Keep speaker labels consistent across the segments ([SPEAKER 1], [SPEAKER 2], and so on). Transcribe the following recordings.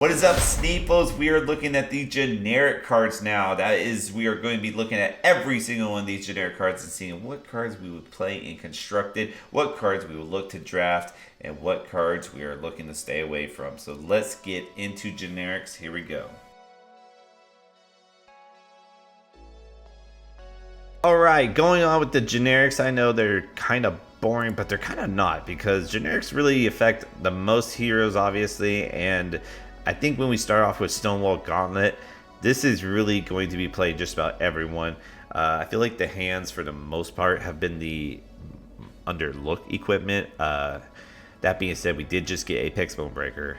[SPEAKER 1] What is up, Sneeples? We are looking at the generic cards now. That is, we are going to be looking at every single one of these generic cards and seeing what cards we would play in Constructed, what cards we would look to draft, and what cards we are looking to stay away from. So let's get into generics. Here we go. Alright, going on with the generics. I know they're kind of boring, but they're kind of not, because generics really affect the most heroes, obviously, and I think when we start off with Stonewall Gauntlet, this is really going to be played just about everyone. I feel like the hands, for the most part, have been the underlooked equipment. That being said, we did just get Apex Bonebreaker.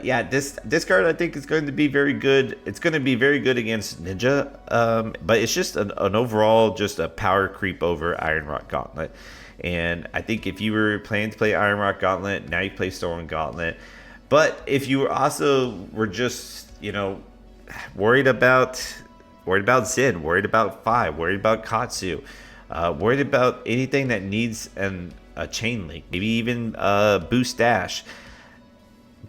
[SPEAKER 1] Yeah, this card I think is going to be very good. It's going to be very good against Ninja, but it's just an overall just a power creep over Iron Rock Gauntlet. And I think if you were planning to play Iron Rock Gauntlet, now you play Stolen Gauntlet. But if you were just, worried about Zin, worried about Fi, worried about Katsu, worried about anything that needs a chain link, maybe even boost dash,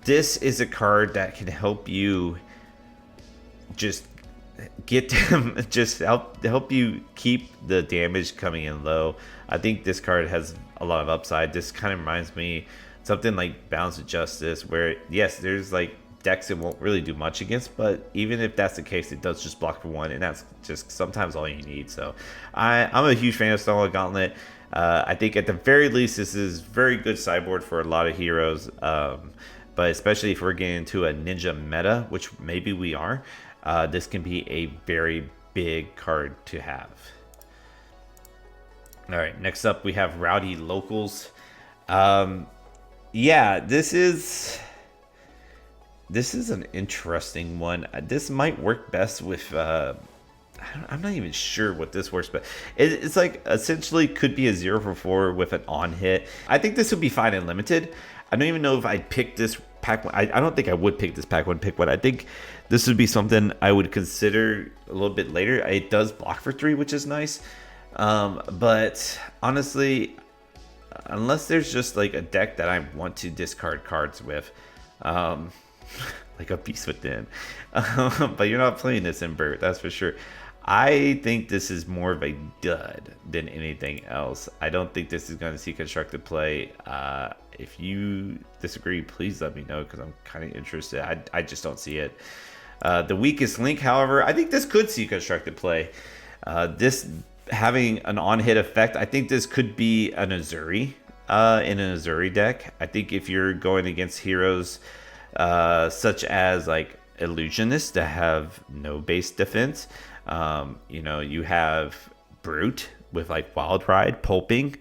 [SPEAKER 1] this is a card that can help you just get them, just help you keep the damage coming in low. I think this card has a lot of upside. This kind of reminds me something like Balance of Justice, where yes, there's like decks it won't really do much against, but even if that's the case, it does just block for one, and that's just sometimes all you need. So I'm a huge fan of Stolen Gauntlet. I think at the very least this is very good sideboard for a lot of heroes, but especially if we're getting into a Ninja meta, which maybe we are, this can be a very big card to have. All right, next up we have Rowdy Locals. Yeah, this is an interesting one. This might work best with I'm not even sure what this works, but it's like essentially could be a 0 for 4 with an on hit. I think this would be fine in limited. I don't even know if I'd pick this pack one. I don't think I would pick this pack one pick one. I think this would be something I would consider a little bit later. It does block for 3, which is nice. But honestly, unless there's just like a deck that I want to discard cards with, like a Beast Within, but you're not playing this in Burt, that's for sure. I think this is more of a dud than anything else. I don't think this is going to see constructed play. If you disagree, please let me know, because I'm kind of interested. I just don't see it. The weakest link, however, I think this could see constructed play. This having an on-hit effect, I think this could be an Azuri in an Azuri deck. I think if you're going against heroes such as like Illusionist that have no base defense, you have Brute with like Wild Ride, Pulping,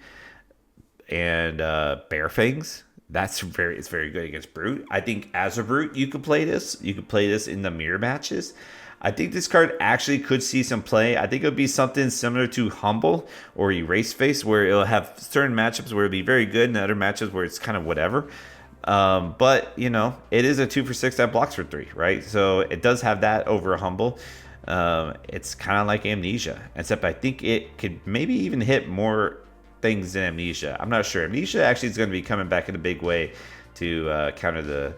[SPEAKER 1] and Bear Fangs. It's very good against Brute. I think as a Brute you could play this. You could play this in the mirror matches. I think this card actually could see some play. I think it would be something similar to Humble or Erase Face, where it'll have certain matchups where it'll be very good and other matchups where it's kind of whatever. But it is a 2 for 6 that blocks for 3, right? So it does have that over a Humble. It's kind of like Amnesia, except I think it could maybe even hit more things than Amnesia. I'm not sure. Amnesia actually is going to be coming back in a big way to counter the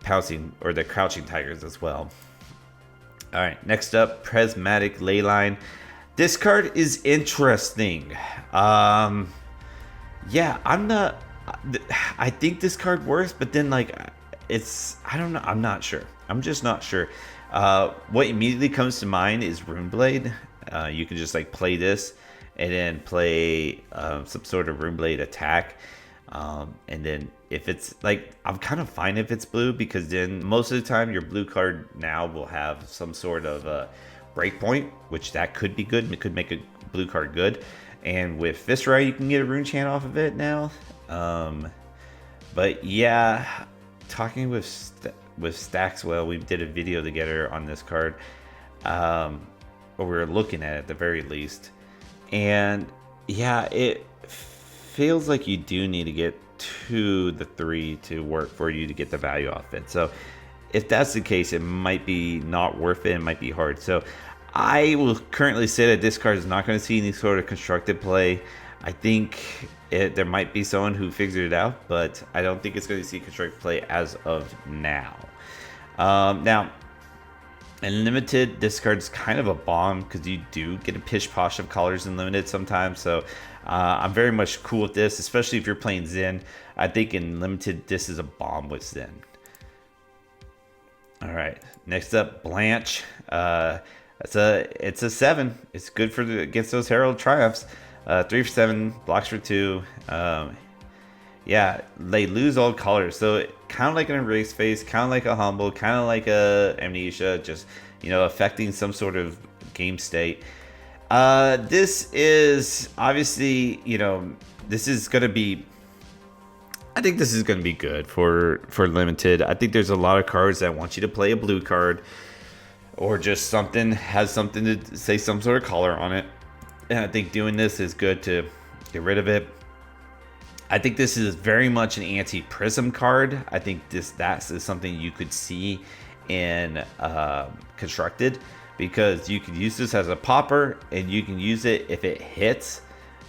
[SPEAKER 1] pouncing or the crouching tigers as well. All right, next up, Prismatic Leyline. This card is interesting. Yeah, I think this card works, but then I don't know. I'm not sure. I'm just not sure. What immediately comes to mind is Runeblade. You can just play this and then play some sort of Runeblade attack. And then if it's I'm kind of fine if it's blue, because then most of the time your blue card now will have some sort of breakpoint, which that could be good. It could make a blue card good. And with Viscera, you can get a rune chant off of it now. But yeah, talking with Staxwell, we did a video together on this card, or we were looking at it at the very least. And yeah, it feels like you do need to get to the 3 to work for you to get the value off it. So if that's the case, it might be not worth it. It might be hard. So I will currently say that this card is not going to see any sort of constructed play. I think there might be someone who figured it out, but I don't think it's going to see constructed play as of now. Now, in limited, this card's kind of a bomb because you do get a pish posh of colors in limited sometimes. So I'm very much cool with this, especially if you're playing Zen. I think in limited, this is a bomb with Zen. All right, next up, Blanche. It's a 7. It's good for against those Herald Triumphs. 3 for 7, blocks for 2. Yeah, they lose all colors, so kind of like an erase phase, kind of like a humble, kind of like a amnesia, just affecting some sort of game state. This is obviously this is gonna be. I think this is gonna be good for limited. I think there's a lot of cards that want you to play a blue card, or just has something to say some sort of color on it, and I think doing this is good to get rid of it. I think this is very much an anti-prism card. I think that is something you could see in constructed, because you could use this as a popper, and you can use it if it hits.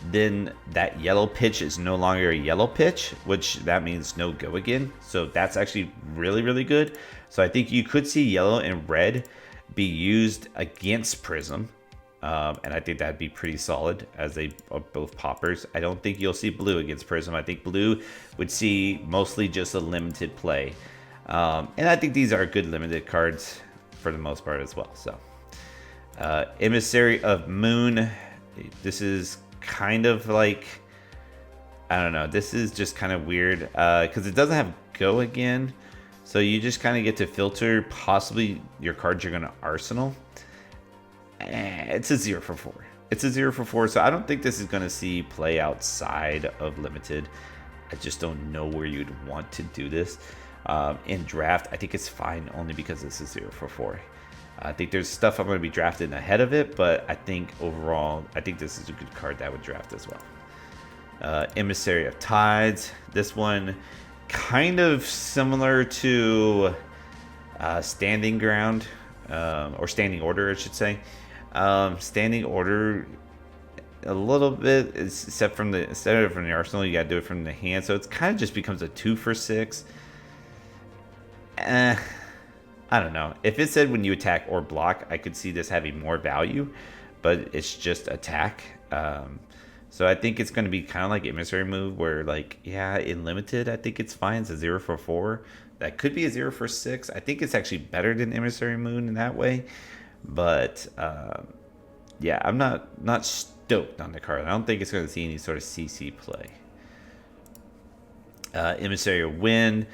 [SPEAKER 1] Then that yellow pitch is no longer a yellow pitch, which that means no go again. So that's actually really, really good. So I think you could see yellow and red be used against prism. And I think that'd be pretty solid, as they are both poppers. I don't think you'll see blue against Prism. I think blue would see mostly just a limited play. And I think these are good limited cards for the most part as well. So, Emissary of Moon. This is kind of like, I don't know. This is just kind of weird because it doesn't have go again. So you just kind of get to filter possibly your cards you're going to arsenal. It's a 0 for 4. It's a 0 for 4, so I don't think this is going to see play outside of limited. I just don't know where you'd want to do this. In draft, I think it's fine only because this is 0 for 4. I think there's stuff I'm going to be drafting ahead of it, but I think overall, I think this is a good card that I would draft as well. Emissary of Tides. This one kind of similar to Standing Ground, or Standing Order, I should say. Standing Order a little bit, instead of from the arsenal, you gotta do it from the hand, so it kind of just becomes a 2 for 6. I don't know. If it said when you attack or block, I could see this having more value, but it's just attack. So I think it's going to be kind of like Emissary move, where in limited, I think it's fine. It's a 0 for 4. That could be a 0 for 6. I think it's actually better than Emissary Moon in that way. But I'm not stoked on the card. I don't think it's going to see any sort of CC play. Emissary of Wind.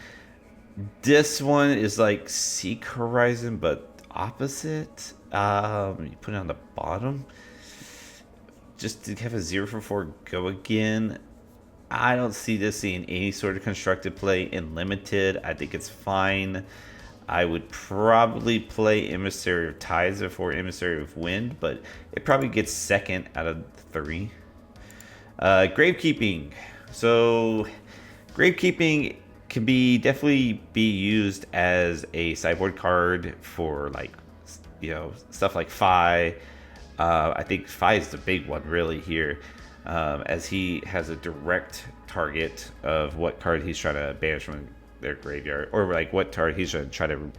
[SPEAKER 1] This one is like Seek Horizon, but opposite. You put it on the bottom. Just to have a 0 for 4 go again. I don't see this seeing any sort of constructed play in limited. I think it's fine. I would probably play Emissary of Tides before Emissary of Wind, but it probably gets second out of 3. Gravekeeping. So, Gravekeeping can definitely be used as a sideboard card for stuff like Fi. I think Fi is the big one really here, as he has a direct target of what card he's trying to banish from their graveyard, or what card he's going to try to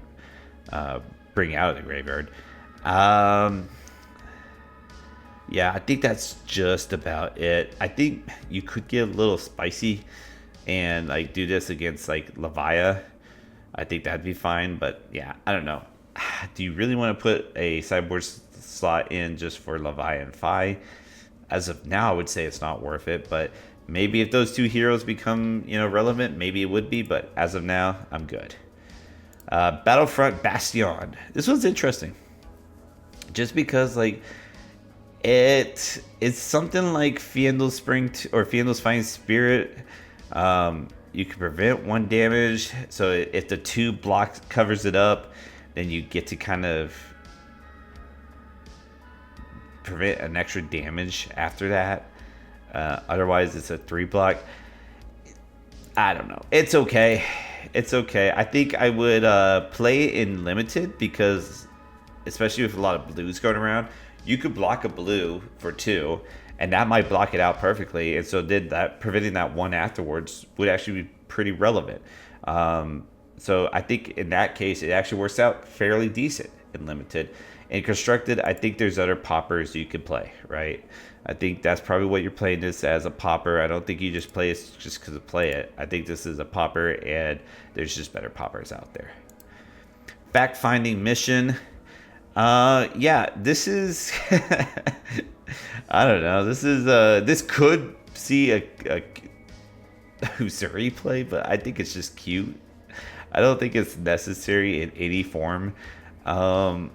[SPEAKER 1] bring out of the graveyard. Yeah, I think that's just about it. I think you could get a little spicy and do this against Levia. I think that'd be fine, but yeah, I don't know. Do you really want to put a sideboard slot in just for Levia and Fi? As of now, I would say it's not worth it, but maybe if those two heroes become relevant, maybe it would be, but as of now, I'm good. Battlefront Bastion. This one's interesting, just because it's something like Fiendel's Spring or Fiendel's Fine Spirit. You can prevent 1 damage, so if the 2 blocks covers it up, then you get to kind of prevent an extra damage after that. Otherwise, it's a 3 block. I don't know. It's okay. It's okay. I think I would play it in limited, because especially with a lot of blues going around, you could block a blue for 2, and that might block it out perfectly. And so did that, preventing that one afterwards would actually be pretty relevant. So I think in that case, it actually works out fairly decent in limited. In constructed, I think there's other poppers you could play, right? I think that's probably what you're playing this as, a popper. I don't think you just play it just because of play it. I think this is a popper, and there's just better poppers out there. Fact finding mission. Yeah, this is I don't know. This is this could see a Uzuri play, but I think it's just cute. I don't think it's necessary in any form. The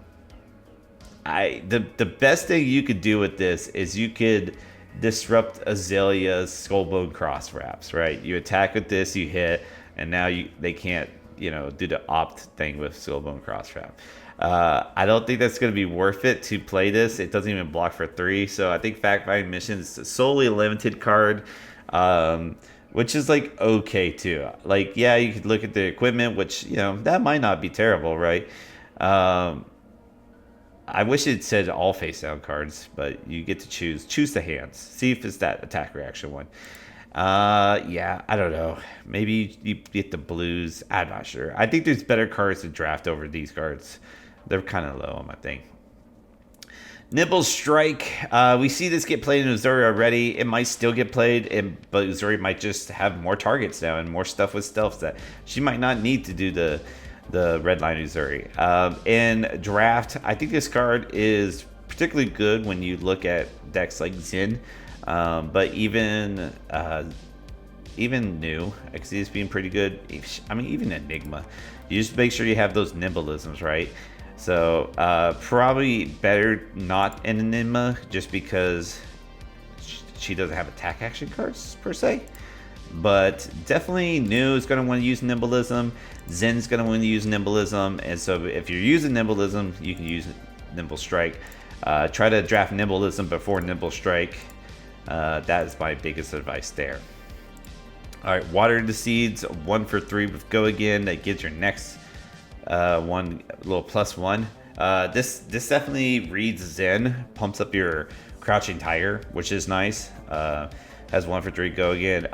[SPEAKER 1] best thing you could do with this is you could disrupt Azalea's Skullbone cross wraps, right? You attack with this, you hit, and now they can't, do the opt thing with Skullbone cross wrap. I don't think that's going to be worth it to play this. It doesn't even block for 3, so I think Fact Find Mission is solely a limited card, which is like okay too. Like, yeah, you could look at the equipment, which that might not be terrible, right? I wish it said all face down cards, but you get to choose the hands. See if it's that attack reaction one. Yeah, I don't know. Maybe you get the blues. I'm not sure. I think there's better cards to draft over these cards. They're kind of low on my thing. Nimble Strike. We see this get played in Uzuri already. It might still get played, but Uzuri might just have more targets now and more stuff with stealth that she might not need to do the red line Uzuri. In draft, I think this card is particularly good when you look at decks like Zin, but even new, I can see this being pretty good. I mean, even Enigma. You just make sure you have those nimbleisms, right? So probably better not an Enigma, just because she doesn't have attack action cards per se. But definitely New is going to want to use Nimbleism. Zen's going to want to use Nimbleism. And so if you're using Nimbleism, you can use Nimble Strike. Try to draft Nimbleism before Nimble Strike. That is my biggest advice there. All right, Water the Seeds, 1 for 3 with Go Again. That gives your next one a little +1. This definitely reads Zen, pumps up your Crouching Tiger, which is nice. Has 1 for 3 Go Again.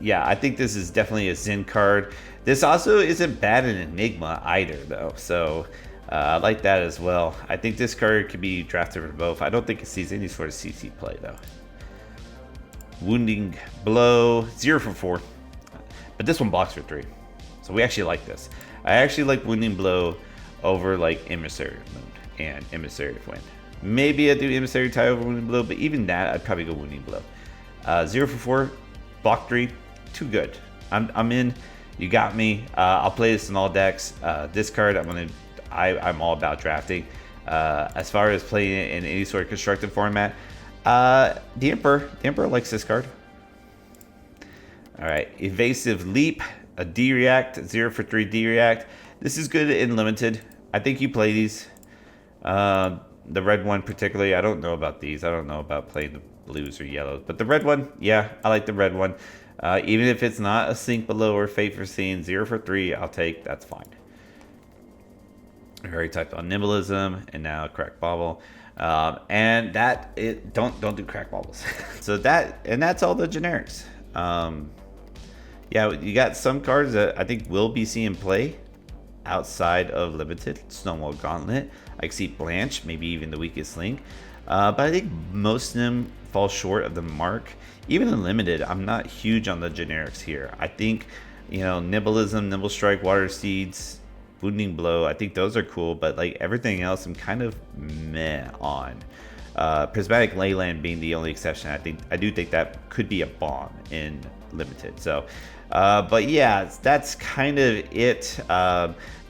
[SPEAKER 1] Yeah, I think this is definitely a Zen card. This also isn't bad in Enigma either, though. So I like that as well. I think this card could be drafted for both. I don't think it sees any sort of CC play, though. Wounding Blow, 0 for 4. But this one blocks for 3. So we actually like this. I actually like Wounding Blow over like Emissary of Moon and Emissary of Wind. Maybe I'd do Emissary Tie over Wounding Blow, but even that, I'd probably go Wounding Blow. 0 for 4, block 3, too good. I'm in. You got me. I'll play this in all decks. This card, I'm all about drafting. As far as playing it in any sort of constructed format, the Emperor likes this card. All right, Evasive Leap, a D react, 0 for 3 D react. This is good in limited. I think you play these. The red one particularly, I don't know about these. I don't know about playing the blues or yellows, but the red one, yeah, I like the red one. Even if it's not a Sink Below or Fate for Seeing, 0 for 3, I'll take. That's fine. I already typed on Nimbleism and now Crack Bobble, and don't do Crack Bobbles. So that's all the generics. Yeah, you got some cards that I think will be seeing play outside of limited. Stonewall Gauntlet. I can see Blanche, maybe even the Weakest Link. But I think most of them fall short of the mark. Even in limited, I'm not huge on the generics here. I think, Nimbleism, Nimble Strike, Water Seeds, Wounding Blow, I think those are cool. But like everything else, I'm kind of meh on. Prismatic Leyland being the only exception. I do think that could be a bomb in limited. So, but yeah, that's kind of it.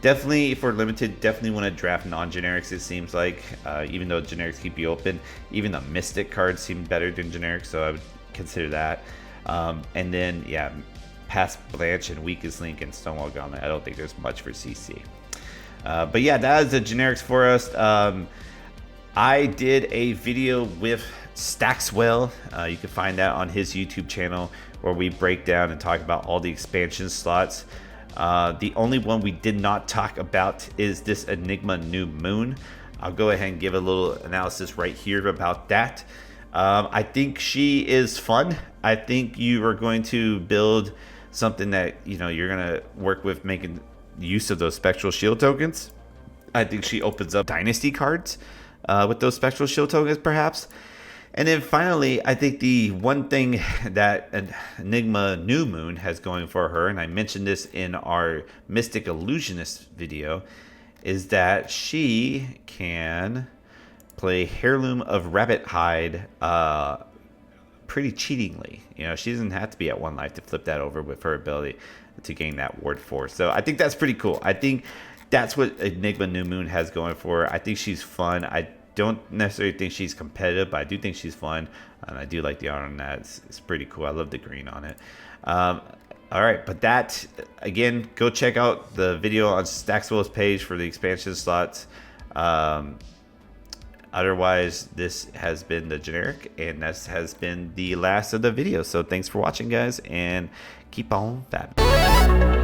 [SPEAKER 1] Definitely for limited, definitely want to draft non-generics, it seems like, even though generics keep you open. Even the Mystic cards seem better than generics, so I would consider that. And then, yeah, past Blanche and Weakest Link and Stonewall Gauntlet, I don't think there's much for CC. But yeah, that is the generics for us. I did a video with Stackswell. You can find that on his YouTube channel, where we break down and talk about all the expansion slots. The only one we did not talk about is this Enigma New Moon. I'll go ahead and give a little analysis right here about that. I think she is fun. I think you are going to build something that, you know, you're going to work with making use of those spectral shield tokens. I think she opens up dynasty cards with those spectral shield tokens, perhaps. And then finally, I think the one thing that Enigma New Moon has going for her, and I mentioned this in our Mystic Illusionist video, is that she can play Heirloom of Rabbit Hide pretty cheatingly. You know, she doesn't have to be at 1 life to flip that over with her ability to gain that ward 4. So I think that's pretty cool. I think that's what Enigma New Moon has going for her. I think she's fun. I don't necessarily think she's competitive, but I do think she's fun, and I do like the art on that. It's pretty cool. I love the green on it. All right, but that, again, go check out the video on Staxwell's page for the expansion slots. Otherwise, this has been the generic, and this has been the last of the video. So thanks for watching, guys, and keep on fabbing.